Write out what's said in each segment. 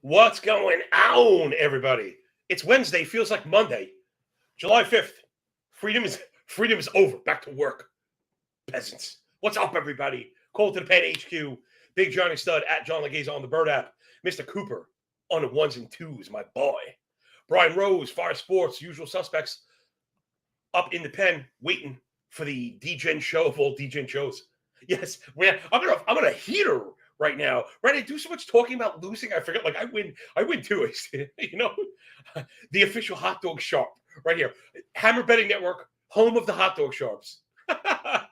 What's going on, everybody? It's Wednesday. Feels like Monday, July 5th. Freedom is over. Back to work, peasants. What's up, everybody? Call to the Pen HQ. Big Johnny Stud at John Laghezza on the Bird app. Mr. Cooper on the ones and twos, my boy. Brian Rose, Fire Sports, usual suspects, up in the pen, waiting for the DGen show of all DGen shows. Yes, I'm on a heater right now. Right, I do so much talking about losing. I forget. Like I win too. You know, the official hot dog sharp right here, Hammer Betting Network, home of the hot dog sharps.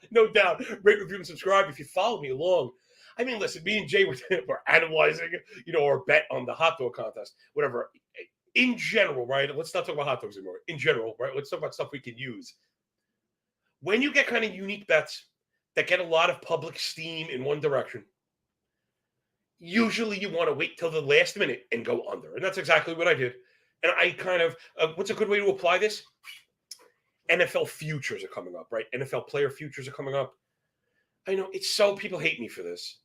No doubt. Rate, review, and subscribe if you follow me along. I mean, listen, me and Jay were analyzing, our bet on the hot dog contest, whatever. In general, right? Let's not talk about hot dogs anymore. In general, right? Let's talk about stuff we can use. When you get kind of unique bets that get a lot of public steam in one direction, usually you want to wait till the last minute and go under. And that's exactly what I did. And I kind of, what's a good way to apply this? NFL futures are coming up, right? NFL player futures are coming up. I know it's so, people hate me for this.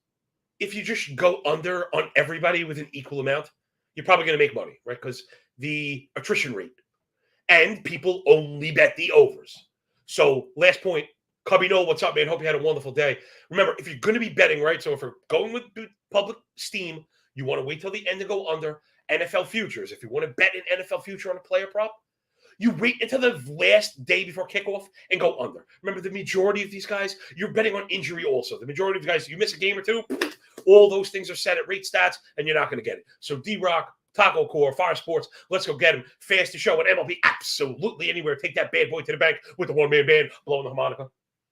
If you just go under on everybody with an equal amount, you're probably going to make money, right? Because the attrition rate, and people only bet the overs. So last point, Cubby Noel, what's up, man? Hope you had a wonderful day. Remember, if you're going to be betting, right? So if we're going with public steam, you want to wait till the end to go under. NFL futures, if you want to bet an NFL future on a player prop, you wait until the last day before kickoff and go under. Remember, the majority of these guys, you're betting on injury also. The majority of guys, you miss a game or two, all those things are set at rate stats, and you're not going to get it. So D-Rock, Taco Core, Fire Sports, let's go get him. Fastest show at MLB, absolutely anywhere. Take that bad boy to the bank with the one-man band, blowing the harmonica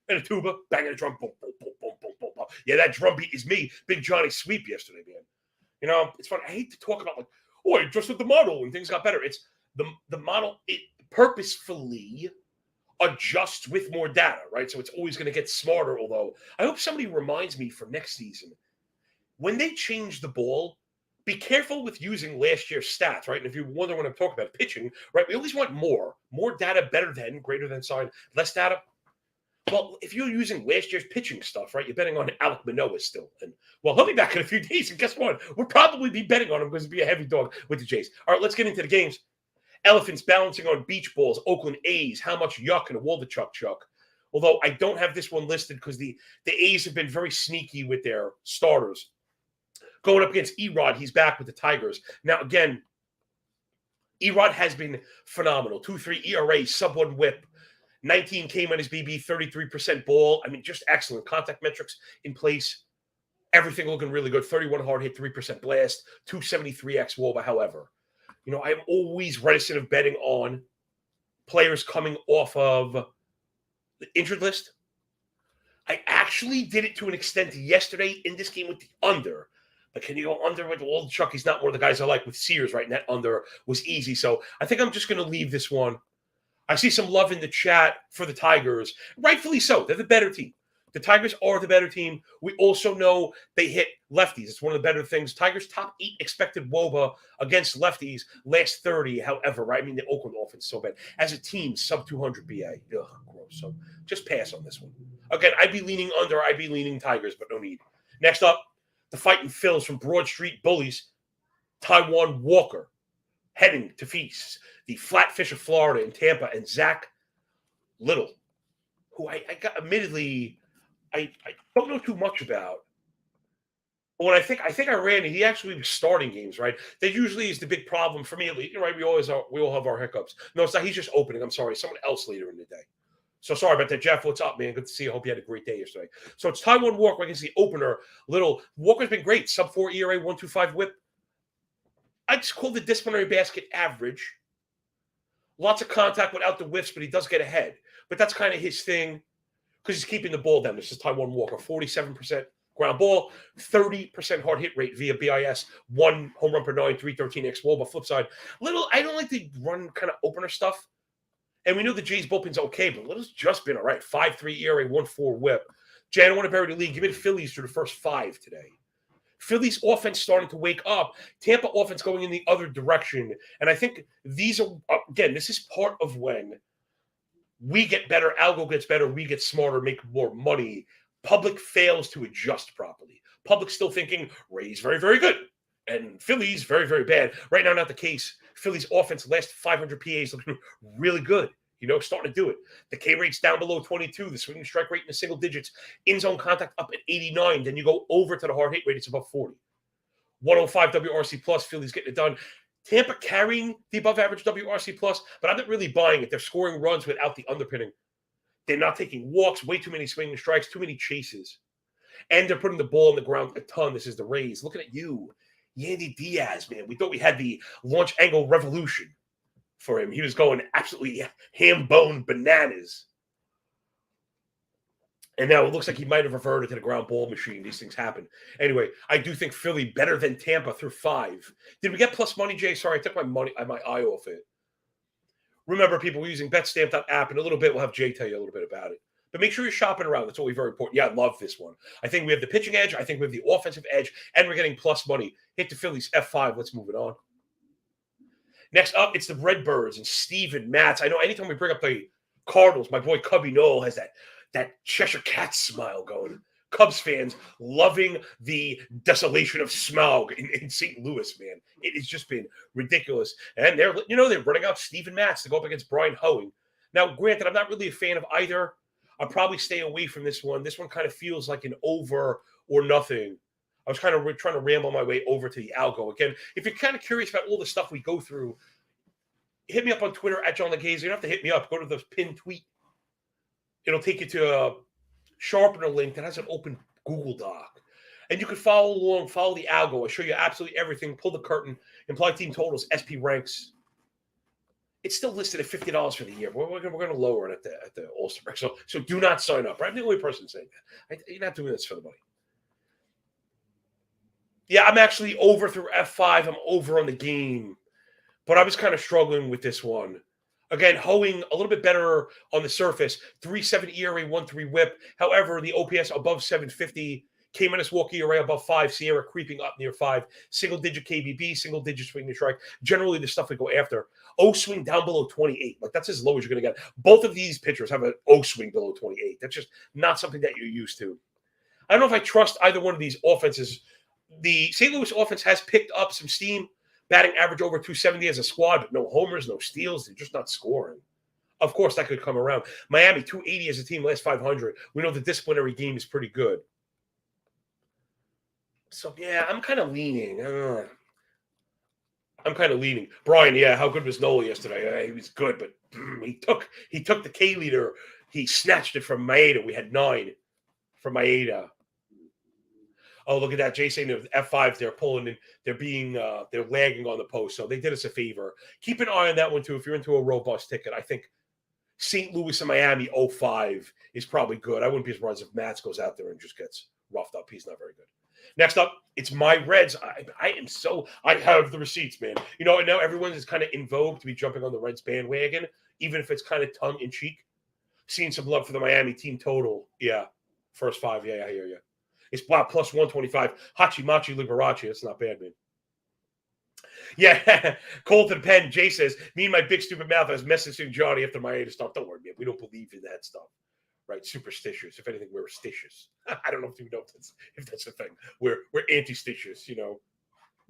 and a tuba, banging a drum. Boom, boom, boom, boom, boom, boom, boom. Yeah, that drum beat is me. Big Johnny sweep yesterday, man. It's funny. I hate to talk about, I adjusted the model and things got better. It's the model, it purposefully adjusts with more data, right? So it's always going to get smarter, although I hope somebody reminds me for next season, when they change the ball, be careful with using last year's stats, right? And if you wonder when I'm talking about pitching, right, we always want more data, better than, greater than sign, less data. Well, if you're using last year's pitching stuff, right, you're betting on Alek Manoah still. And, well, he'll be back in a few days. And guess what? We'll probably be betting on him because he'll be a heavy dog with the Jays. All right, let's get into the games. Elephants balancing on beach balls. Oakland A's, how much yuck and a Waldichuk chuck. Although I don't have this one listed because the A's have been very sneaky with their starters. Going up against Erod, he's back with the Tigers. Now, again, Erod has been phenomenal. 2.3 ERA, sub-1 whip. 19 came on his BB, 33% ball. I mean, just excellent. Contact metrics in place. Everything looking really good. 31 hard hit, 3% blast, 273 xWOBA. However, I'm always reticent of betting on players coming off of the injured list. I actually did it to an extent yesterday in this game with the under. But can you go under with Waldichuk? He's not one of the guys I like with Sears, right? And that under was easy. So I think I'm just going to leave this one. I see some love in the chat for the Tigers. Rightfully so. They're the better team. The Tigers are the better team. We also know they hit lefties. It's one of the better things. Tigers top 8 expected WOBA against lefties, last 30, however, right? I mean, the Oakland offense is so bad. As a team, sub 200 BA. Ugh, gross. So just pass on this one. Again, I'd be leaning under. I'd be leaning Tigers, but no need. Next up, the Fighting Phils from Broad Street Bullies. Taijuan Walker heading to feast the Flatfish of Florida in Tampa, and Zach Little, who I got, admittedly, I don't know too much about. But when I think I ran it, he actually was starting games, right? That usually is the big problem for me, at least, right? We all have our hiccups. No, it's not. He's just opening. I'm sorry. Someone else later in the day. So sorry about that, Jeff. What's up, man? Good to see you. Hope you had a great day yesterday. So it's Taijuan Walker against the opener. Little Walker's been great. Sub 4 ERA, 1.25 whip. I just call the disciplinary basket average. Lots of contact without the whiffs, but he does get ahead. But that's kind of his thing because he's keeping the ball down. This is Taijuan Walker, 47% ground ball, 30% hard hit rate via BIS, 1 home run per 9, 313 xWOBA. Flip side, Little, I don't like to run kind of opener stuff. And we know the Jays bullpen's okay, but Little's just been all right. 5.3 ERA, 1.4 whip. Jay, I don't want to bury the league. Give me the Phillies through the first 5 today. Phillies offense starting to wake up. Tampa offense going in the other direction. And I think these are, again, this is part of when we get better, algo gets better, we get smarter, make more money. Public fails to adjust properly. Public still thinking Ray's very, very good. And Phillies, very, very bad. Right now, not the case. Phillies offense, last 500 PAs looking really good. Starting to do it. The K rate's down below 22. The swinging strike rate in the single digits. In-zone contact up at 89. Then you go over to the hard hit rate. It's above 40. 105 WRC plus. Phillies getting it done. Tampa carrying the above average WRC plus, but I'm not really buying it. They're scoring runs without the underpinning. They're not taking walks. Way too many swinging strikes. Too many chases. And they're putting the ball on the ground a ton. This is the Rays. Looking at you. Yandy Diaz, man. We thought we had the launch angle revolution for him. He was going absolutely ham-bone bananas. And now it looks like he might have reverted to the ground ball machine. These things happen. Anyway, I do think Philly better than Tampa through 5. Did we get plus money, Jay? Sorry, I took my eye off it. Remember, people, we're using BetStamp.app. In a little bit, we'll have Jay tell you a little bit about it. But make sure you're shopping around. That's always very important. Yeah, I love this one. I think we have the pitching edge. I think we have the offensive edge. And we're getting plus money. Hit the Phillies F5. Let's move it on. Next up, it's the Redbirds and Steven Matz. I know anytime we bring up the Cardinals, my boy Cubby Noel has that Cheshire Cat smile going. Cubs fans loving the desolation of smog in St. Louis, man. It has just been ridiculous. And they're running out Steven Matz to go up against Brian Hoeing. Now, granted, I'm not really a fan of either. I'll probably stay away from this one. This one kind of feels like an over or nothing. I was kind of trying to ramble my way over to the algo. Again, if you're kind of curious about all the stuff we go through, hit me up on Twitter at John Laghezza. You don't have to hit me up. Go to the pinned tweet. It'll take you to a Sharpener link that has an open Google Doc. And you can follow along, follow the algo. I show you absolutely everything. Pull the curtain. Implied team totals, SP ranks. It's still listed at $50 for the year. We're going to lower it at the All-Star break. So do not sign up. I'm the only person saying that. You're not doing this for the money. Yeah, I'm actually over through F5. I'm over on the game. But I was kind of struggling with this one. Again, Hoeing a little bit better on the surface. 3.7 ERA, 1.3 whip. However, the OPS above 750. K-minus walk ERA above 5. Sierra creeping up near 5. Single-digit KBB, single-digit swing to strike. Generally, the stuff we go after. O swing down below 28. Like, that's as low as you're going to get. Both of these pitchers have an O swing below 28. That's just not something that you're used to. I don't know if I trust either one of these offenses. The St. Louis offense has picked up some steam. Batting average over 270 as a squad, but no homers, no steals. They're just not scoring. Of course, that could come around. Miami, 280 as a team, last 500. We know the disciplinary game is pretty good. So, yeah, I'm kind of leaning. Brian, yeah, how good was Nola yesterday? He was good, but he took the K leader. He snatched it from Maeda. We had 9 from Maeda. Oh, look at that. Jay saying the F5s, they're pulling in. They're lagging on the post. So they did us a favor. Keep an eye on that one, too, if you're into a robust ticket. I think St. Louis and Miami 05 is probably good. I wouldn't be surprised if Matz goes out there and just gets roughed up. He's not very good. Next up, it's my Reds. I have the receipts, man. And now everyone is kind of in vogue to be jumping on the Reds bandwagon, even if it's kind of tongue-in-cheek. Seeing some love for the Miami team total. Yeah, first 5. Yeah, I hear you. It's plus 125. Hachi-Machi Liberace. That's not bad, man. Yeah, Colton Penn. Jay says, me and my big stupid mouth, I was messaging Johnny after my start. Don't worry, man. We don't believe in that stuff. Right? Superstitious. If anything, we're stitious. I don't know if you know if that's the thing. We're anti-stitious,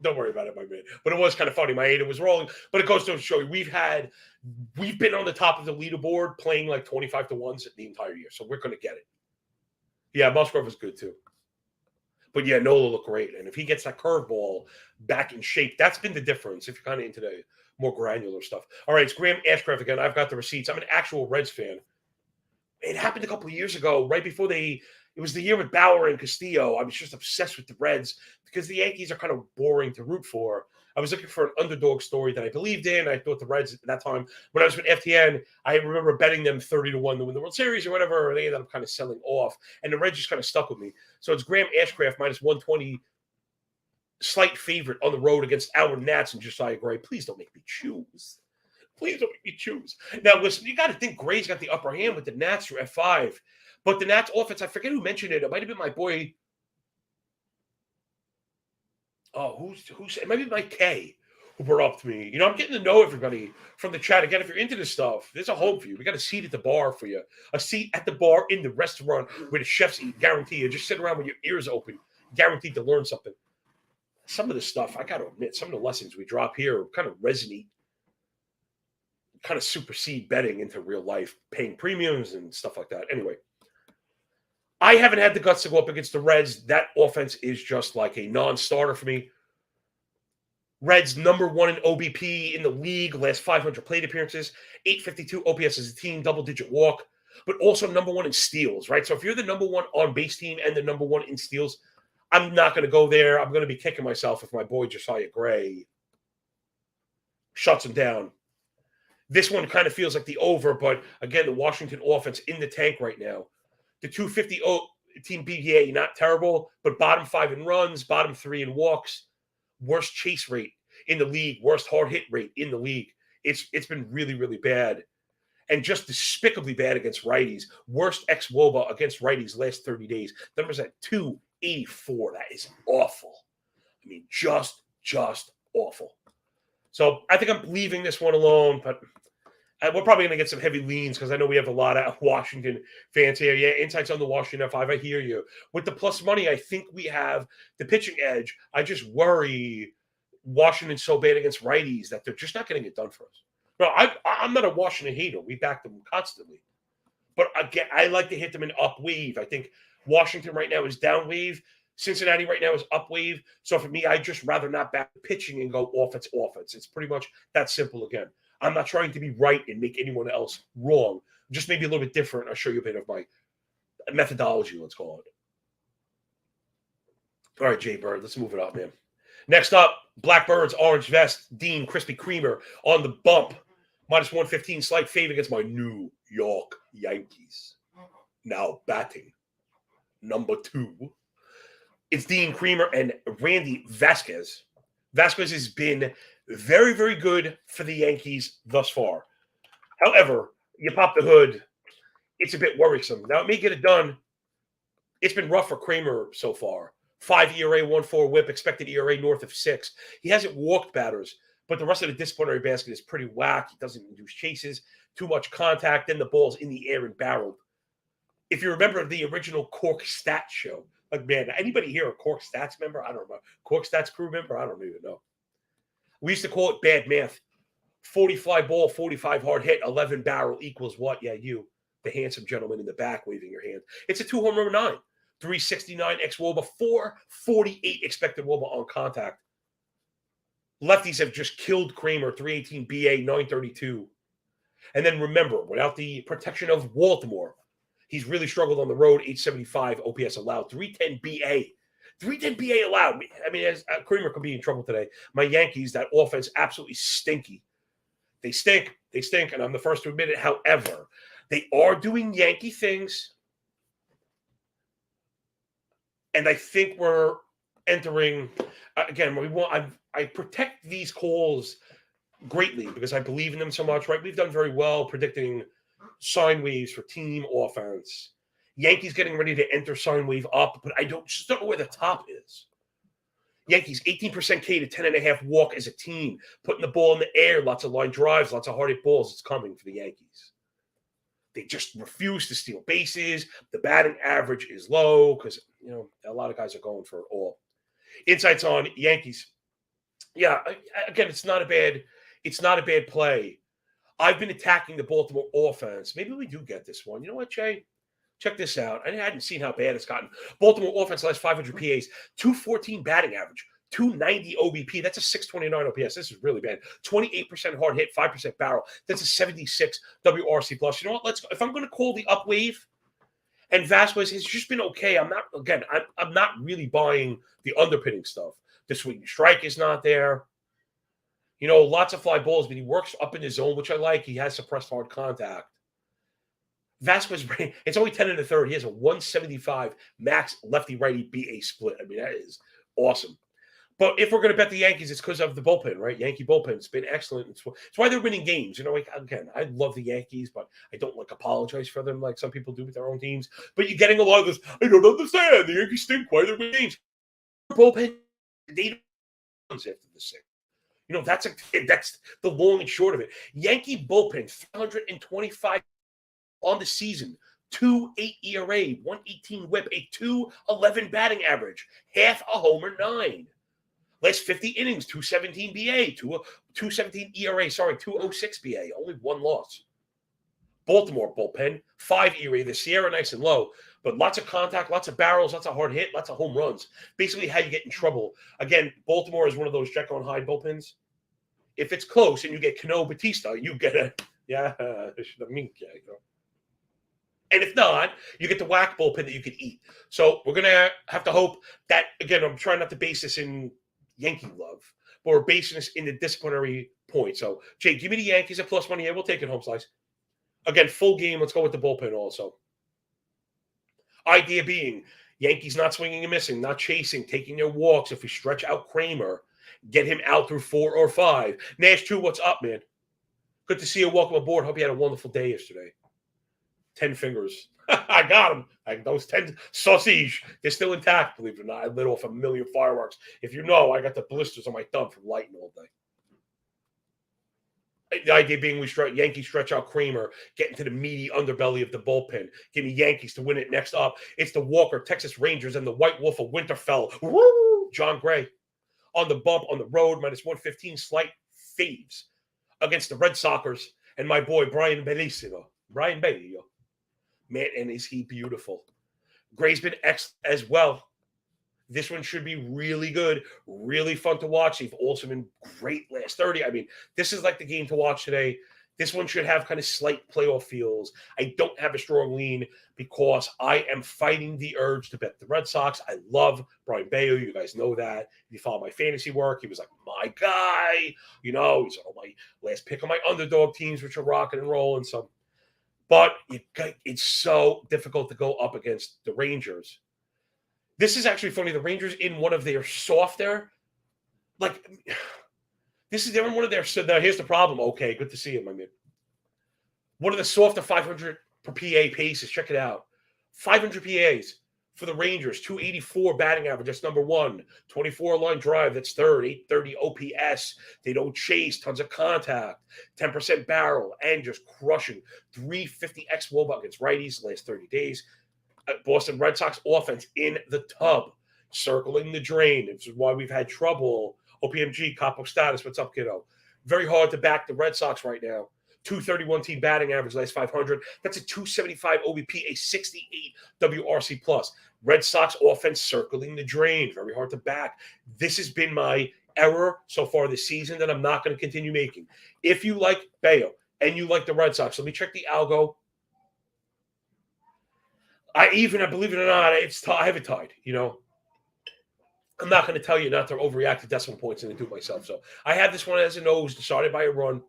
Don't worry about it, my man. But it was kind of funny. My Ada was rolling. But it goes to show you, we've been on the top of the leaderboard playing like 25 to 1s the entire year. So we're going to get it. Yeah, Musgrove was good too. But yeah, Nola looked great. And if he gets that curveball back in shape, that's been the difference if you're kind of into the more granular stuff. All right, it's Graham Ashcraft again. I've got the receipts. I'm an actual Reds fan. It happened a couple of years ago, right before it was the year with Bauer and Castillo. I was just obsessed with the Reds because the Yankees are kind of boring to root for. I was looking for an underdog story that I believed in. I thought the Reds at that time, when I was with FTN, I remember betting them 30 to 1 to win the World Series or whatever. And they ended up kind of selling off. And the Reds just kind of stuck with me. So it's Graham Ashcraft minus 120, slight favorite on the road against our Nats and Josiah Gray. Please don't make me choose. Please don't make me choose. Now, listen, you got to think Gray's got the upper hand with the Nats through F5. But the Nats offense, I forget who mentioned it. It might have been my boy. Oh, it might be Mike K who brought up to me. I'm getting to know everybody from the chat. Again, if you're into this stuff, there's a home for you. We got a seat at the bar for you. A seat at the bar in the restaurant where the chefs eat. Guarantee you. Just sit around with your ears open. Guaranteed to learn something. some of the stuff, I got to admit, some of the lessons we drop here kind of resonate, kind of supersede betting into real life, paying premiums and stuff like that. Anyway, I haven't had the guts to go up against the Reds. That offense is just like a non-starter for me. Reds #1 in OBP in the league, last 500 plate appearances, 852 OPS as a team, double-digit walk, but also #1 in steals, right? So if you're the #1 on-base team and the #1 in steals, I'm not going to go there. I'm going to be kicking myself if my boy Josiah Gray shuts him down. This one kind of feels like the over, but again, the Washington offense in the tank right now. The 250 team BVA, not terrible, but bottom 5 in runs, bottom 3 in walks, worst chase rate in the league, worst hard hit rate in the league. It's been really, really bad. And just despicably bad against righties. Worst ex-WOBA against righties last 30 days. Numbers at 284. That is awful. I mean, just awful. So I think I'm leaving this one alone, but we're probably going to get some heavy leans because I know we have a lot of Washington fans here. Yeah, insights on the Washington F5. I hear you. With the plus money, I think we have the pitching edge. I just worry Washington's so bad against righties that they're just not getting it done for us. No, I'm not a Washington hater. We back them constantly. But again, I like to hit them in up wave. I think Washington right now is down wave. Cincinnati right now is up wave. So for me, I'd just rather not back pitching and go offense. It's pretty much that simple again. I'm not trying to be right and make anyone else wrong. Just maybe a little bit different. I'll show you a bit of my methodology, let's call it. All right, Jay Bird, let's move it up, man. Next up, Blackbirds, Orange Vest, Dean, Krispy Kremer on the bump. -115, slight fave against my New York Yankees. Now batting. #2. It's Dean Kremer and Randy Vasquez. Vasquez has been very, very good for the Yankees thus far. However, you pop the hood, it's a bit worrisome. Now, it may get it done. It's been rough for Kremer so far. 5 ERA, 1.4 whip, expected ERA north of 6. He hasn't walked batters, but the rest of the disciplinary basket is pretty whack. He doesn't induce chases, too much contact, then the ball's in the air and barreled. If you remember the original Cork Stats show, like, man, anybody here a Cork Stats member? I don't know. Cork Stats crew member? I don't even know. We used to call it bad math. 40 fly ball, 45 hard hit, 11 barrel equals what? Yeah, you, the handsome gentleman in the back waving your hand. It's a 2 home run 9. 369 ex-WOBA, 448 expected WOBA on contact. Lefties have just killed Kremer, 318 BA, 932. And then remember, without the protection of Baltimore, he's really struggled on the road, 875 OPS allowed, 310 BA. 310 BA allowed. I mean, as Kremer could be in trouble today. My Yankees, that offense, absolutely stinky. They stink, and I'm the first to admit it. However, they are doing Yankee things. And I think we're entering, again, I protect these calls greatly because I believe in them so much, right? We've done very well predicting sine waves for team offense. Yankees getting ready to enter sine wave up, but I just don't know where the top is. Yankees, 18% K to 10.5 walk as a team, putting the ball in the air, lots of line drives, lots of hard hit balls. It's coming for the Yankees. They just refuse to steal bases. The batting average is low because, a lot of guys are going for it all. Insights on Yankees. Yeah, again, it's not a bad play. I've been attacking the Baltimore offense. Maybe we do get this one. You know what, Jay? Check this out. I hadn't seen how bad it's gotten. Baltimore offense last 500 PAs, 214 batting average, 290 OBP. That's a 629 OPS. This is really bad. 28% hard hit, 5% barrel. That's a 76 WRC plus. You know what? If I'm going to call the up wave, and Vasquez has just been okay. I'm not really buying the underpinning stuff. The swinging strike is not there. Lots of fly balls, but he works up in his zone, which I like. He has suppressed hard contact. Vasquez, it's only 10 1/3. He has a 175 max lefty-righty BA split. I mean, that is awesome. But if we're going to bet the Yankees, it's because of the bullpen, right? Yankee bullpen's been excellent. It's why they're winning games. Again, I love the Yankees, but I don't apologize for them like some people do with their own teams. But you're getting a lot of this, I don't understand. The Yankees stink. Why they're winning games? Bullpen, they don't after the six. That's the long and short of it. Yankee bullpen, 325 on the season, 2.8 ERA, 118 whip, a 2.11 batting average, half a homer 9. Last 50 innings, 217 BA, 217 ERA, 206 BA, only one loss. Baltimore bullpen, 5 ERA. The Sierra nice and low, but lots of contact, lots of barrels, lots of hard hit, lots of home runs. Basically, how you get in trouble. Again, Baltimore is one of those Jekyll and Hyde bullpens. If it's close and you get Cano Batista, you get a and if not, you get the whack bullpen that you could eat. So we're gonna have to hope that, again, I'm trying not to base this in Yankee love, but we're basing this in the disciplinary point. So Jay, give me the Yankees at plus money. Yeah, we'll take it home slice. Again, full game. Let's go with the bullpen also. Idea being, Yankees not swinging and missing, not chasing, taking their walks. If we stretch out Kramer, get him out through 4 or 5. Nash 2, what's up, man? Good to see you. Welcome aboard. Hope you had a wonderful day yesterday. 10 fingers. I got them. Those 10 sausage, they're still intact, believe it or not. I lit off a million fireworks. If you know, I got the blisters on my thumb from lighting all day. The idea being Yankees stretch out Kramer, get into the meaty underbelly of the bullpen. Give me Yankees to win it. Next up, it's the Walker, Texas Rangers, and the White Wolf of Winterfell. Woo! John Gray on the bump on the road, minus 115, slight faves against the Red Soxers and my boy Brian Bellissimo. Brian Bellio. Man, and is he beautiful. Gray's been excellent as well. This one should be really good, really fun to watch. They've also been great last 30. I mean, this is like the game to watch today. This one should have kind of slight playoff feels. I don't have a strong lean because I am fighting the urge to bet the Red Sox. I love Brian Bayo. You guys know that. If you follow my fantasy work, he was like my guy. You know, he's on my last pick on my underdog teams, which are rocking and rolling. So, but it's so difficult to go up against the Rangers. This is actually funny. The Rangers in one of their softer, they're in one of their. So now here's the problem. Okay, good to see you, my man. One of the softer 500 per PA paces. Check it out. 500 PAs for the Rangers. 284 batting average. That's number one. 24 line drive. That's third. 830 OPS. They don't chase. Tons of contact. 10% barrel and just crushing. 350 xWOBA against righties last 30 days. Boston Red Sox offense in the tub, circling the drain. This is why we've had trouble. OPMG, Capo status. What's up, kiddo? Very hard to back the Red Sox right now. 231 team batting average, last 500. That's a 275 OBP, a 68 WRC plus. Red Sox offense circling the drain. Very hard to back. This has been my error so far this season that I'm not going to continue making. If you like Bayo and you like the Red Sox, let me check the algo. I believe it or not, I have it tied, you know. I'm not going to tell you not to overreact to decimal points and do it myself. So I have this one as a nose, decided by a run.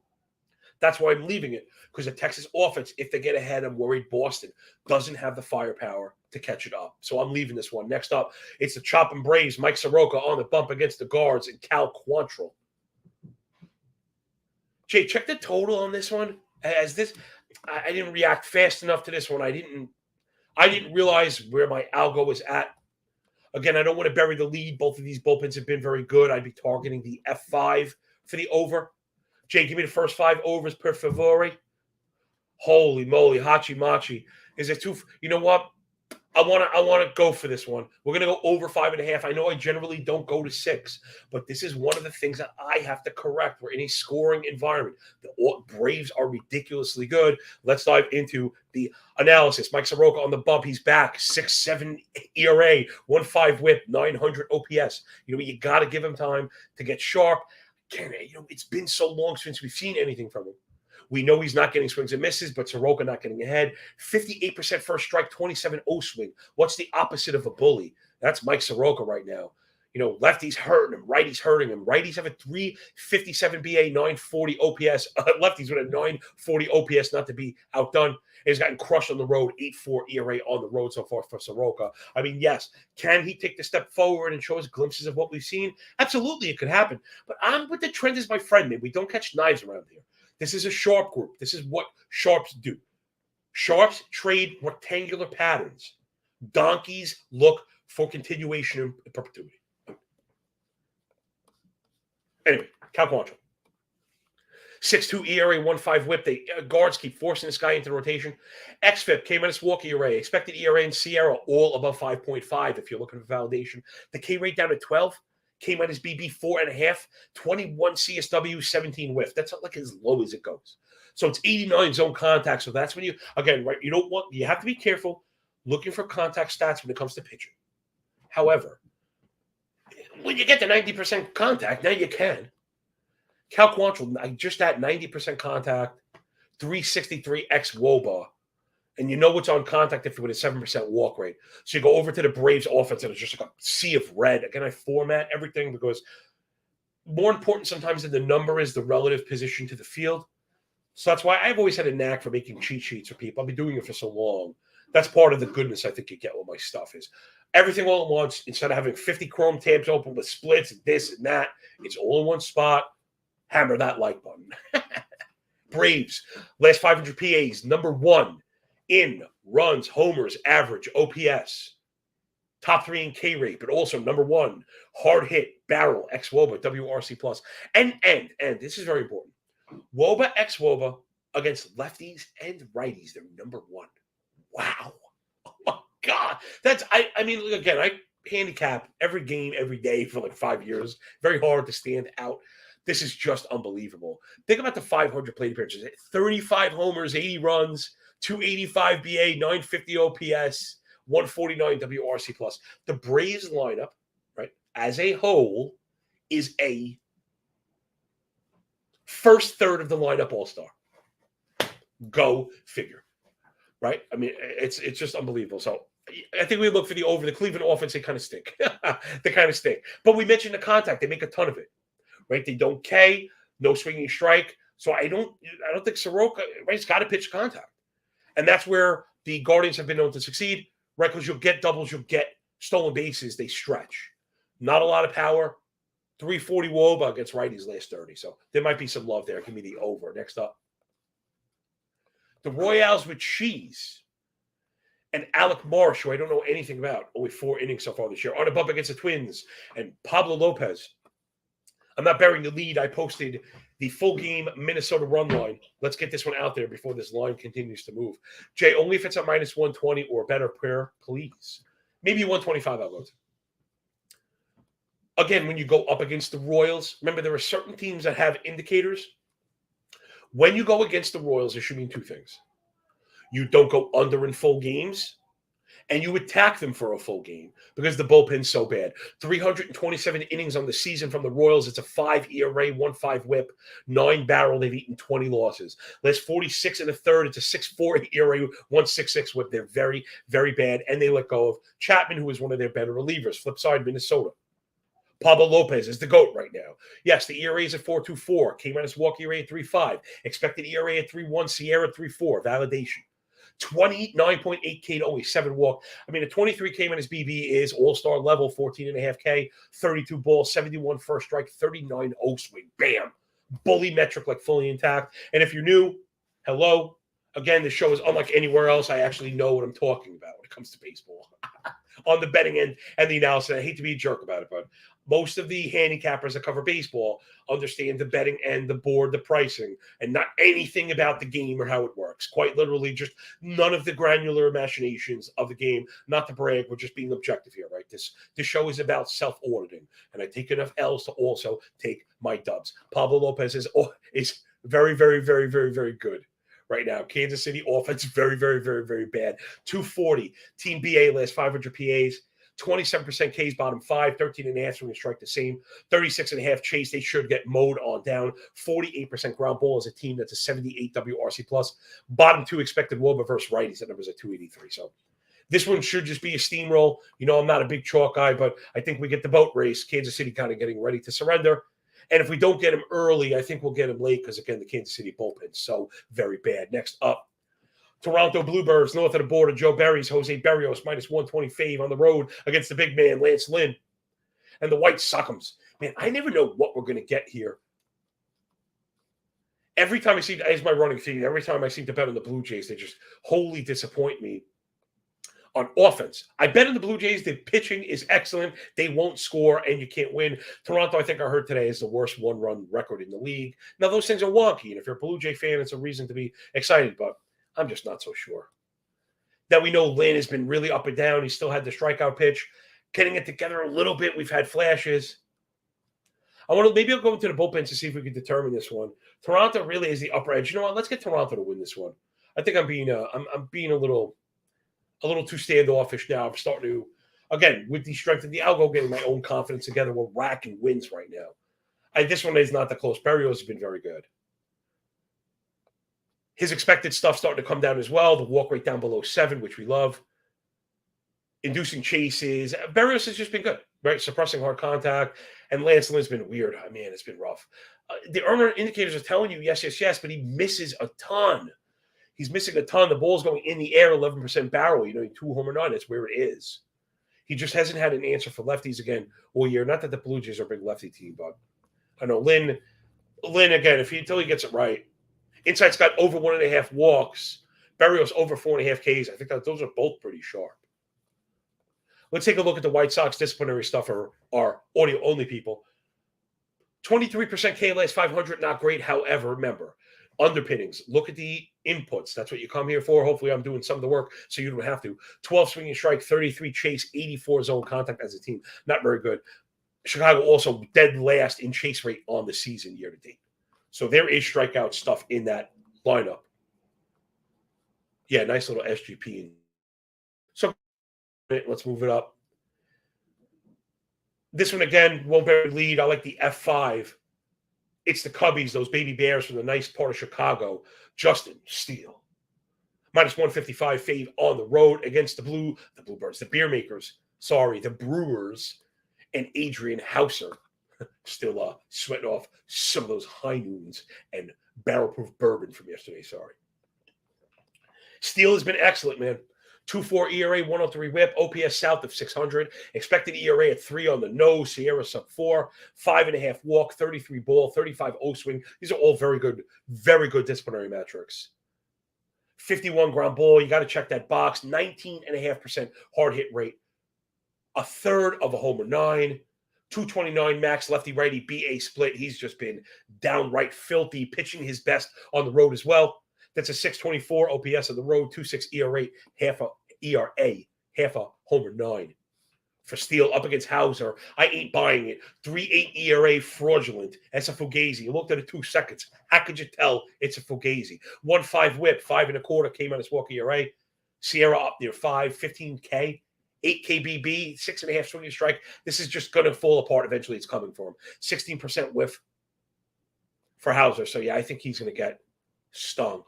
That's why I'm leaving it, because the Texas offense, if they get ahead, I'm worried Boston doesn't have the firepower to catch it up. So I'm leaving this one. Next up, it's the Chop and Braves, Mike Soroka on the bump against the Guards and Cal Quantrill. Jay, check the total on this one. I didn't react fast enough to this one. I didn't realize where my algo was at. Again, I don't want to bury the lead. Both of these bullpens have been very good. I'd be targeting the F5 for the over. Jay, give me the first 5 overs per favore. Holy moly, Hachi Machi. Is it too? You know what? I want to go for this one. We're going to go over 5.5. I know I generally don't go to 6, but this is one of the things that I have to correct. We're in a scoring environment. The Braves are ridiculously good. Let's dive into the analysis. Mike Soroka on the bump. He's back. 6.7 ERA, 1.5 WHIP, 900 OPS. You know, you got to give him time to get sharp. It's been so long since we've seen anything from him. We know he's not getting swings and misses, but Soroka not getting ahead. 58% first strike, 27 O swing. What's the opposite of a bully? That's Mike Soroka right now. You know, lefties hurting him, righties hurting him. Righties have a 357 BA, 940 OPS. Lefties with a 940 OPS, not to be outdone. He's gotten crushed on the road, 8.4 ERA on the road so far for Soroka. I mean, yes, can he take the step forward and show us glimpses of what we've seen? Absolutely, it could happen. But I'm with the trend is my friend, man. We don't catch knives around here. This is a sharp group. This is what sharps do. Sharps trade rectangular patterns. Donkeys look for continuation and perpetuity. Anyway, Cal Quantrill. 6.2 ERA, 1.5 WHIP. The guards keep forcing this guy into the rotation. XFIP, K-minus walk ERA. Expected ERA in Sierra, all above 5.5 if you're looking for validation. The K rate down to 12. K minus BB 4.5, 21 CSW, 17 whiff. That's like as low as it goes. So it's 89 zone contact. So that's when you, again, right, you have to be careful looking for contact stats when it comes to pitching. However, when you get to 90% contact, now you can. Cal Quantrill, just at 90% contact, 363 x WOBA. And you know what's on contact if you're with a 7% walk rate. So you go over to the Braves offense and it's just like a sea of red. Again, I format everything because more important sometimes than the number is the relative position to the field. So that's why I've always had a knack for making cheat sheets for people. I've been doing it for so long. That's part of the goodness I think you get with my stuff is everything all at once. Instead of having 50 Chrome tabs open with splits and this and that, it's all in one spot. Hammer that like button. Braves, last 500 PAs, number 1 in runs, homers, average, OPS. Top 3 in K rate, but also number 1, hard hit, barrel, x WOBA, WRC plus. And this is very important. WOBA x WOBA against lefties and righties, they're number 1. Wow. Oh my God. I mean, again, I handicap every game, every day for like 5 years. Very hard to stand out. This is just unbelievable. Think about the 500 plate appearances. 35 homers, 80 runs, 285 BA, 950 OPS, 149 WRC plus. The Braves lineup, right, as a whole, is a first third of the lineup all-star. Go figure. Right? I mean, it's just unbelievable. So I think we look for the over. The Cleveland offense, they kind of stink. They kind of stink. But we mentioned the contact. They make a ton of it. Right? They don't K, no swinging strike. So I don't think Soroka, right, has got to pitch contact. And that's where the Guardians have been known to succeed, right? Because you'll get doubles, you'll get stolen bases. They stretch. Not a lot of power. 340 WOBA against righties last 30. So there might be some love there. Give me the over. Next up. The Royals with Cheese and Alec Marsh, who I don't know anything about. Only 4 innings so far this year. On a bump against the Twins and Pablo Lopez. I'm not burying the lead. I posted the full game Minnesota run line. Let's get this one out there before this line continues to move. Jay, only if it's a minus 120 or better pair, please. Maybe 125 I'll go to. Again, when you go up against the Royals, remember there are certain teams that have indicators. When you go against the Royals, it should mean 2 things. You don't go under in full games, and you attack them for a full game because the bullpen's so bad. 327 innings on the season from the Royals. It's a 5 ERA, 1.5 whip, 9 barrel. They've eaten 20 losses. Last 46 and a third. It's a 6.4 ERA, 1.66 whip. They're very, very bad, and they let go of Chapman, who is one of their better relievers. Flip side, Minnesota. Pablo Lopez is the GOAT right now. Yes, the ERA is at 4.24. K-minus walk ERA at 3.5. Expected ERA at 3.1. Sierra at 3.4. Validation. 29.8 K to only 7 walk. I mean, a 23 K minus BB is all-star level, 14.5 K, 32 ball, 71 first strike, 39 O swing. Bam. Bully metric, like fully intact. And if you're new, hello. Again, the show is unlike anywhere else. I actually know what I'm talking about when it comes to baseball. On the betting end and the analysis. I hate to be a jerk about it, but most of the handicappers that cover baseball understand the betting end, the board, the pricing, and not anything about the game or how it works. Quite literally, just none of the granular machinations of the game. Not to brag, we're just being objective here, right? This show is about self-auditing, and I take enough L's to also take my dubs. Pablo Lopez is very, very, very, very, very good right now. Kansas City offense, very, very, very, very bad. 240. Team BA last 500 PAs. 27% Ks, bottom 5, 13.5 swing and strike the same, 36.5 chase. They should get mowed on down. 48% ground ball as a team that's a 78 WRC plus. Bottom 2 expected WOBA versus righties. That number's at 283. So this one should just be a steamroll. You know, I'm not a big chalk guy, but I think we get the boat race. Kansas City kind of getting ready to surrender. And if we don't get him early, I think we'll get him late because, again, the Kansas City bullpen's so very bad. Next up, Toronto Bluebirds, north of the border, Joe Berry's, Jose Berrios, minus 120 fave on the road against the big man, Lance Lynn. And the White Sockums. Man, I never know what we're going to get here. Every time I see, as my running theme, every time I seem to bet on the Blue Jays, they just wholly disappoint me on offense. I bet on the Blue Jays. The pitching is excellent. They won't score, and you can't win. Toronto, I think I heard today, is the worst one-run record in the league. Now, those things are wonky, and if you're a Blue Jay fan, it's a reason to be excited, but I'm just not so sure. Now, we know Lynn has been really up and down. He still had the strikeout pitch. Getting it together a little bit. We've had flashes. Maybe I'll go into the bullpen to see if we can determine this one. Toronto really is the upper edge. You know what? Let's get Toronto to win this one. I think I'm being a little too standoffish now. I'm starting to, again, with the strength of the algo, getting my own confidence together. We're racking wins right now. This one is not that close. Berrios has been very good. His expected stuff starting to come down as well. The walk rate down below 7, which we love. Inducing chases. Berrios has just been good, right? Suppressing hard contact. And Lance Lynn's been weird. Man, it's been rough. The earner indicators are telling you yes, but he misses a ton. He's missing a ton. The ball's going in the air, 11% barrel. 2 homer 9. That's where it is. He just hasn't had an answer for lefties again all year. Not that the Blue Jays are a big lefty team, but I know Lynn again, until he gets it right. Insight's got over 1.5 walks. Berrios over 4.5 Ks. I think those are both pretty sharp. Let's take a look at the White Sox disciplinary stuff for our audio-only people. 23% K last 500, not great. However, remember, underpinnings. Look at the inputs. That's what you come here for. Hopefully, I'm doing some of the work so you don't have to. 12 swinging strike, 33 chase, 84 zone contact as a team. Not very good. Chicago also dead last in chase rate on the season year to date. So there is strikeout stuff in that lineup. Yeah, nice little SGP. So let's move it up. This one, again, won't bear lead. I like the F5. It's the Cubbies, those baby bears from the nice part of Chicago. Justin Steele. -155 fave on the road against the Bluebirds, the beer makers. Sorry, the Brewers, and Adrian Hauser. Still sweating off some of those high noons and barrel-proof bourbon from yesterday. Sorry. Steele has been excellent, man. 2.4 ERA, 103 whip, OPS south of 600. Expected ERA at 3 on the nose. Sierra sub 4, 5.5 walk, 33 ball, 35 O swing. These are all very good disciplinary metrics. 51 ground ball. You got to check that box. 19.5% hard hit rate. A third of a homer 9. 229 max lefty-righty BA split. He's just been downright filthy, pitching his best on the road as well. That's a 624 OPS on the road, 2.6 ERA, half a homer 9. For Steele up against Hauser, I ain't buying it. 3.8 ERA, fraudulent. That's a Fugazi. You looked at it 2 seconds. How could you tell it's a Fugazi? 1.5 whip, 5.25 came on his walk ERA. Sierra up near 5, 15K. 8 KBB, 6.5 swinging strike. This is just going to fall apart eventually. It's coming for him. 16% whiff for Hauser. So, yeah, I think he's going to get stung.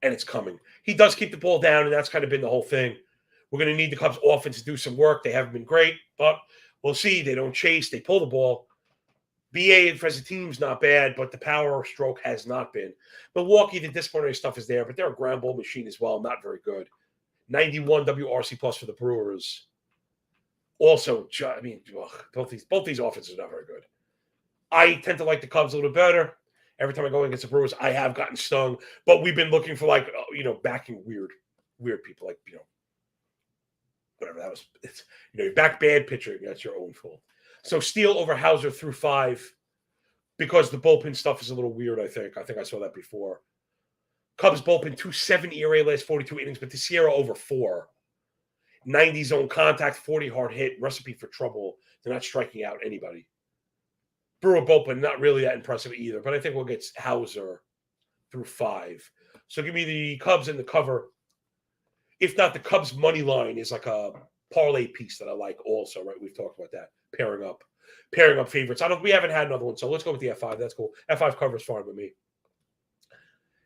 And it's coming. He does keep the ball down, and that's kind of been the whole thing. We're going to need the Cubs offense to do some work. They haven't been great, but we'll see. They don't chase. They pull the ball. BA as a team's not bad, but the power stroke has not been. Milwaukee, the disciplinary stuff is there, but they're a ground ball machine as well. Not very good. 91 WRC plus for the Brewers. Also, I mean, both these offenses are not very good. I tend to like the Cubs a little better. Every time I go against the Brewers, I have gotten stung. But we've been looking for backing weird people, whatever that was. You back bad pitcher. That's your own fault. So Steele over Hauser through 5 because the bullpen stuff is a little weird. I think I saw that before. Cubs bullpen 2.7 ERA last 42 innings, but the Sierra over 4. 90 zone contact, 40 hard hit, recipe for trouble. They're not striking out anybody. Brewer bullpen, not really that impressive either, but I think we'll get Hauser through 5. So give me the Cubs in the cover. If not, the Cubs money line is like a parlay piece that I like also, right? We've talked about that. Pairing up favorites. We haven't had another one, so let's go with the F5. That's cool. F5 cover is fine with me.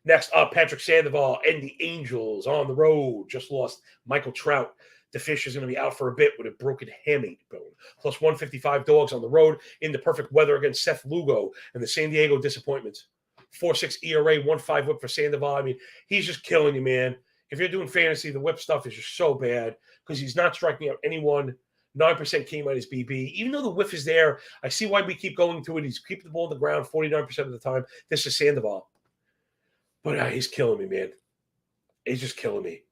Next up, Patrick Sandoval and the Angels on the road. Just lost Michael Trout. The Fish is going to be out for a bit with a broken hamate bone. Plus 155 dogs on the road in the perfect weather against Seth Lugo and the San Diego Disappointments. 4.6 ERA, 1.5 whip for Sandoval. I mean, he's just killing you, man. If you're doing fantasy, the whip stuff is just so bad because he's not striking out anyone. 9% K minus BB. Even though the whiff is there, I see why we keep going to it. He's keeping the ball on the ground 49% of the time. This is Sandoval. But he's killing me, man. He's just killing me.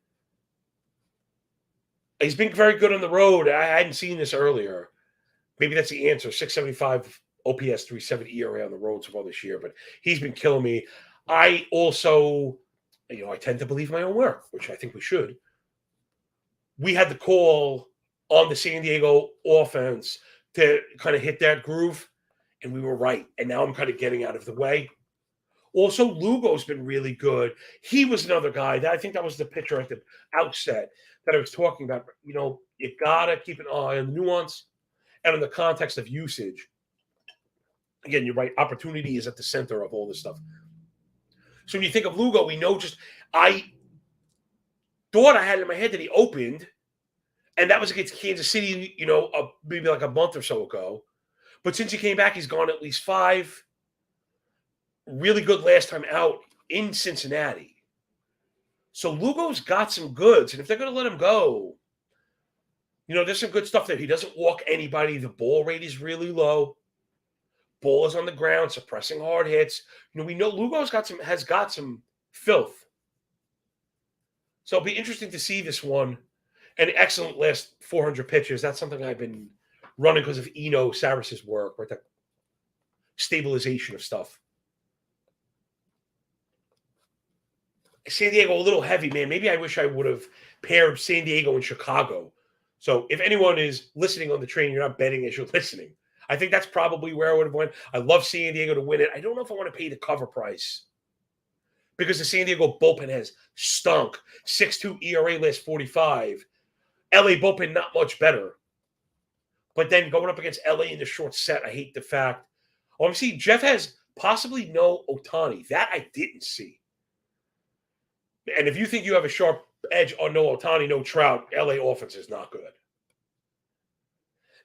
He's been very good on the road. I hadn't seen this earlier. Maybe that's the answer. 675 OPS, 3.7 ERA on the road so far this year. But he's been killing me. I also, I tend to believe my own work, which I think we should. We had the call on the San Diego offense to kind of hit that groove. And we were right. And now I'm kind of getting out of the way. Also, Lugo's been really good. He was another guy that I think that was the pitcher at the outset that I was talking about. You got to keep an eye on the nuance and in the context of usage. Again, you're right. Opportunity is at the center of all this stuff. So when you think of Lugo, we know I thought I had in my head that he opened, and that was against Kansas City, maybe like a month or so ago. But since he came back, he's gone at least 5. Really good last time out in Cincinnati. So Lugo's got some goods, and if they're going to let him go, there's some good stuff there. He doesn't walk anybody. The ball rate is really low. Ball is on the ground, suppressing hard hits. We know Lugo's has got some filth. So it'll be interesting to see this one. An excellent last 400 pitches. That's something I've been running because of Eno Saris's work, right? The stabilization of stuff. San Diego a little heavy, man. Maybe I wish I would have paired San Diego and Chicago. So if anyone is listening on the train, you're not betting as you're listening. I think that's probably where I would have went. I love San Diego to win it. I don't know if I want to pay the cover price because the San Diego bullpen has stunk. 6.2 ERA last 45. LA bullpen not much better. But then going up against LA in the short set, I hate the fact. I'm seeing Jeff has possibly no Ohtani. That I didn't see. And if you think you have a sharp edge on no Ohtani, no Trout, LA offense is not good.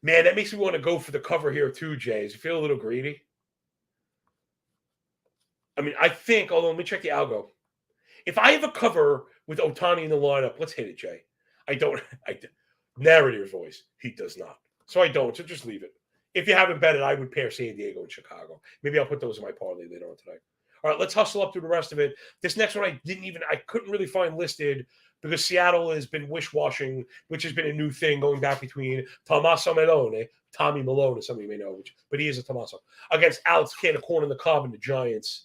Man, that makes me want to go for the cover here too, Jay. Does it feel a little greedy? I mean, I think, although let me check the algo. If I have a cover with Ohtani in the lineup, let's hit it, Jay. Narrator's voice. He does not. So I don't. So just leave it. If you haven't betted, I would pair San Diego and Chicago. Maybe I'll put those in my parlay later on tonight. All right, let's hustle up through the rest of it. This next one I couldn't really find listed because Seattle has been wish-washing, which has been a new thing going back between Tommaso Malone, Tommy Malone, as some of you may know, but he is a Tommaso, against Alex Can of Corn in the Cob and the Giants.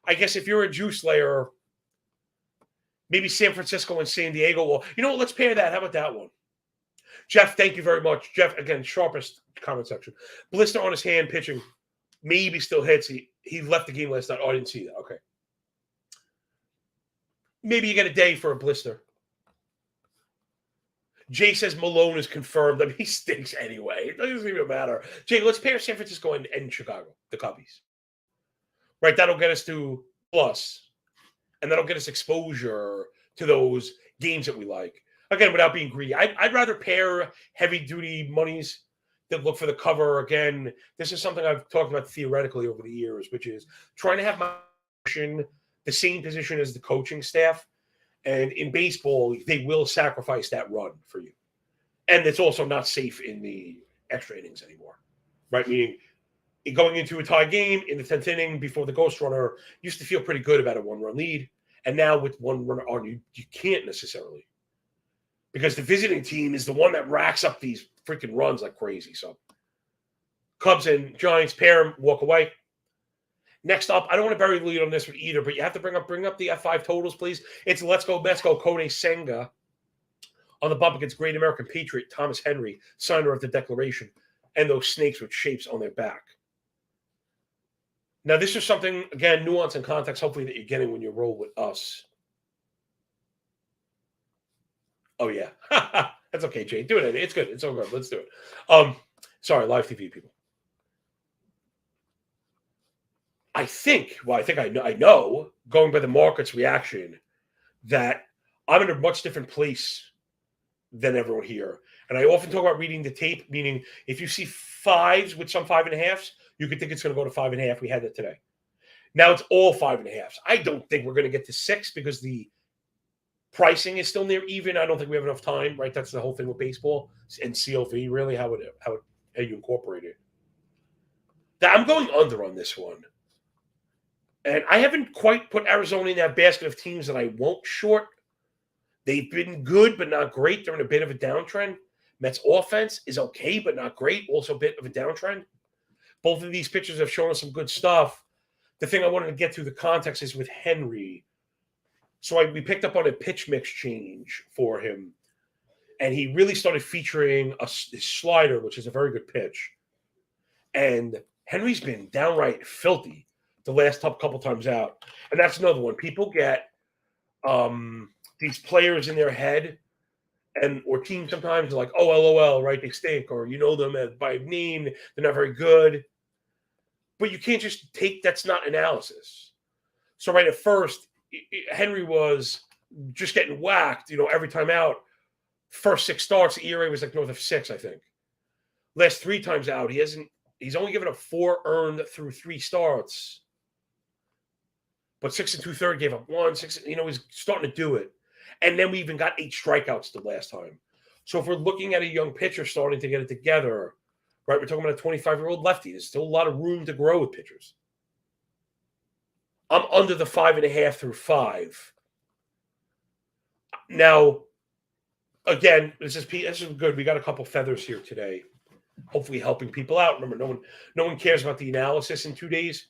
I guess if you're a juice layer, maybe San Francisco and San Diego. Well, you know what? Let's pair that. How about that one? Jeff, thank you very much. Jeff, again, sharpest comment section. Blister on his hand pitching. Maybe still hits. He left the game last night. Oh, I didn't see that. Okay. Maybe you get a day for a blister. Jay says Malone is confirmed. I mean, he stinks anyway. It doesn't even matter. Jay, let's pair San Francisco and Chicago, the Cubbies. Right, that'll get us to plus. And that'll get us exposure to those games that we like. Again, without being greedy. I'd rather pair heavy-duty monies that look for the cover. Again, this is something I've talked about theoretically over the years, which is trying to have my position the same position as the coaching staff. And in baseball, they will sacrifice that run for you. And it's also not safe in the extra innings anymore, right? Meaning going into a tie game in the 10th inning before the ghost runner used to feel pretty good about a 1-run lead. And now with 1 runner on, you can't necessarily. Because the visiting team is the one that racks up these freaking runs like crazy. So Cubs and Giants pair them, walk away. Next up, I don't want to bury the lead on this one either, but you have to bring up the F5 totals, please. It's Let's Go Mets-Go Kone Senga on the bump against Great American Patriot Thomas Henry, signer of the Declaration, and those snakes with shapes on their back. Now, this is something, again, nuance and context, hopefully, that you're getting when you roll with us. Oh, yeah. That's okay, Jay. Do it. It's good. It's all good. Let's do it. Sorry, live TV people. I know, going by the market's reaction, that I'm in a much different place than everyone here. And I often talk about reading the tape, meaning if you see 5s with some 5.5s, you could think it's going to go to 5.5. We had that today. Now it's all 5.5s. I don't think we're going to get to 6 because the pricing is still near even. I don't think we have enough time, right? That's the whole thing with baseball and CLV, really, how you incorporate it. I'm going under on this one. And I haven't quite put Arizona in that basket of teams that I won't short. They've been good, but not great. They're in a bit of a downtrend. Mets offense is okay, but not great. Also a bit of a downtrend. Both of these pitchers have shown us some good stuff. The thing I wanted to get to the context is with Henry. So we picked up on a pitch mix change for him. And he really started featuring his slider, which is a very good pitch. And Henry's been downright filthy the last couple times out. And that's another one. People get these players in their head or teams sometimes are like, oh, LOL, right? They stink, or you know them by name, they're not very good. But you can't just that's not analysis. So right at first, Henry was just getting whacked, every time out. First 6 starts, the ERA was like north of 6, I think. Last 3 times out, he's only given up 4 earned through 3 starts. But 6 2/3 gave up 1, 6, he's starting to do it. And then we even got 8 strikeouts the last time. So if we're looking at a young pitcher starting to get it together, right, we're talking about a 25-year-old lefty. There's still a lot of room to grow with pitchers. I'm under the 5.5 through 5. Now, again, this is good. We got a couple feathers here today, hopefully helping people out. Remember, no one cares about the analysis in 2 days,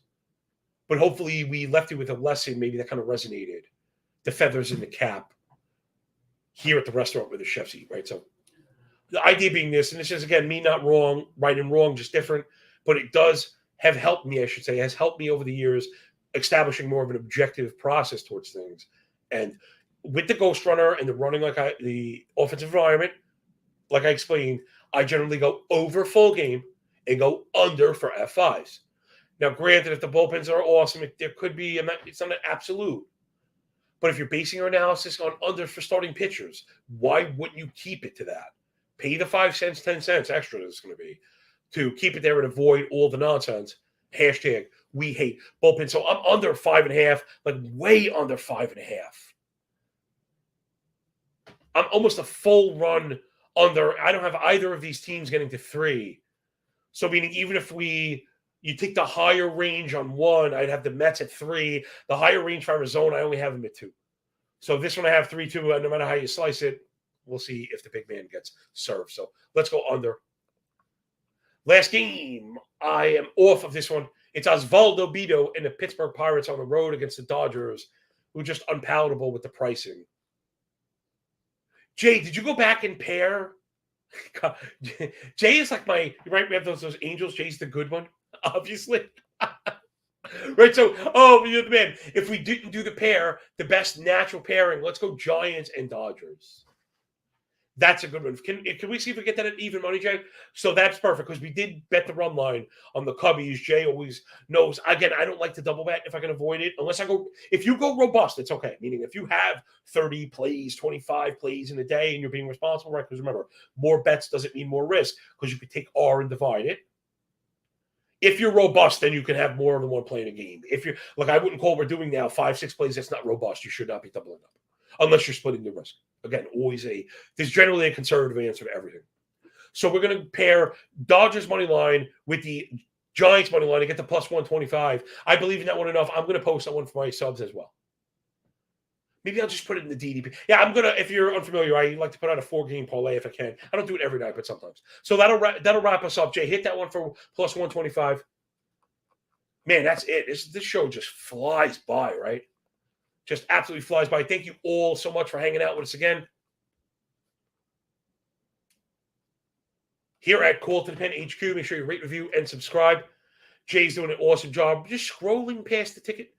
but hopefully we left you with a lesson maybe that kind of resonated. The feathers in the cap here at the restaurant where the chefs eat, right? So the idea being this, and this is, again, me not wrong, right and wrong, just different, but it does have helped me, I should say, has helped me over the years establishing more of an objective process towards things. And with the ghost runner and the running the offensive environment, like I explained, I generally go over full game and go under for F5s. Now, granted, if the bullpens are awesome, there could be, it's not an absolute. But if you're basing your analysis on under for starting pitchers, why wouldn't you keep it to that? Pay the 5 cents, 10 cents extra that it's going to be to keep it there and avoid all the nonsense. Hashtag we hate bullpen. So I'm under 5.5, like way under 5.5. I'm almost a full run under. I don't have either of these teams getting to 3. So meaning even if you take the higher range on 1, I'd have the Mets at 3. The higher range for Arizona, I only have them at 2. So this one I have 3-2. No matter how you slice it, we'll see if the big man gets served. So let's go under. Last game, I am off of this one. It's Osvaldo Bido and the Pittsburgh Pirates on the road against the Dodgers, who are just unpalatable with the pricing. Jay, did you go back and pair? Jay is like we have those angels. Jay's the good one, obviously. Right, so, you're the man. If we didn't do the pair, the best natural pairing, let's go Giants and Dodgers. That's a good one. Can we see if we get that at even money, Jay? So that's perfect because we did bet the run line on the Cubbies. Jay always knows. Again, I don't like to double bet if I can avoid it. If you go robust, it's okay. Meaning if you have 30 plays, 25 plays in a day and you're being responsible, right? Because remember, more bets doesn't mean more risk because you could take R and divide it. If you're robust, then you can have more than one play in a game. If you're I wouldn't call what we're doing now 5-6 plays. That's not robust. You should not be doubling up unless you're splitting the risk. Again, there's generally a conservative answer to everything. So we're going to pair Dodgers money line with the Giants money line to get the plus 125. I believe in that one enough. I'm going to post that one for my subs as well. Maybe I'll just put it in the DDP. Yeah, if you're unfamiliar, I like to put out a 4-game parlay if I can. I don't do it every night, but sometimes. So that'll wrap us up. Jay, hit that one for plus 125. Man, that's it. This show just flies by, right? Just absolutely flies by. Thank you all so much for hanging out with us again. Here at Call to the Pen HQ, make sure you rate, review, and subscribe. Jay's doing an awesome job. Just scrolling past the ticket.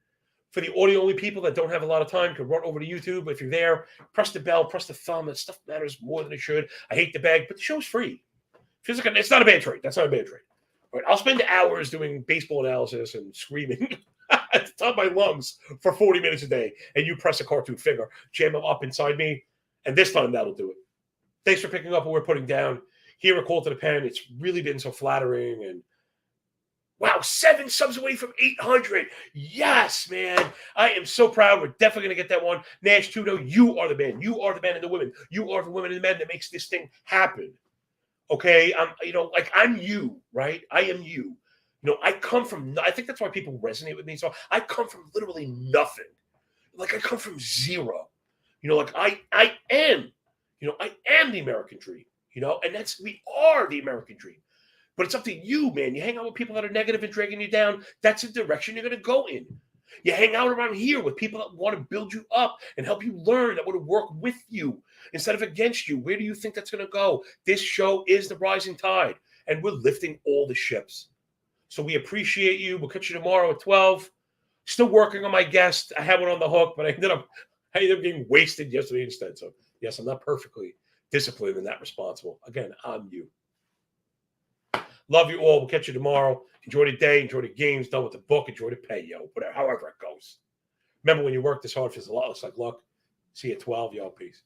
For the audio-only people that don't have a lot of time, can run over to YouTube. If you're there, press the bell, press the thumb. That stuff matters more than it should. I hate the bag, but the show's free. It's not a bad trade. That's not a bad trade. All right, I'll spend hours doing baseball analysis and screaming at the top of my lungs for 40 minutes a day, and you press a cartoon figure, jam them up inside me, and this time that'll do it. Thanks for picking up what we're putting down. Here at Call to the Pen, it's really been so flattering, and wow, 7 subs away from 800. Yes, man. I am so proud. We're definitely going to get that one. Nash Tudo, you are the man. You are the man and the women. You are the women and the men that makes this thing happen. Okay? I'm you, right? I am you. I come from, I think that's why people resonate with me. So I come from literally nothing. I come from zero. I am, I am the American dream, and we are the American dream. But it's up to you, man. You hang out with people that are negative and dragging you down. That's the direction you're going to go in. You hang out around here with people that want to build you up and help you learn, that want to work with you instead of against you. Where do you think that's going to go? This show is the rising tide, and we're lifting all the ships. So we appreciate you. We'll catch you tomorrow at 12. Still working on my guest. I had one on the hook, but I ended up getting wasted yesterday instead. So, yes, I'm not perfectly disciplined and that responsible. Again, I'm you. Love you all. We'll catch you tomorrow. Enjoy the day. Enjoy the games. Done with the book. Enjoy the pay, yo. Whatever, however it goes. Remember, when you work this hard, it's a lot less like luck. See you at 12, yo. Peace.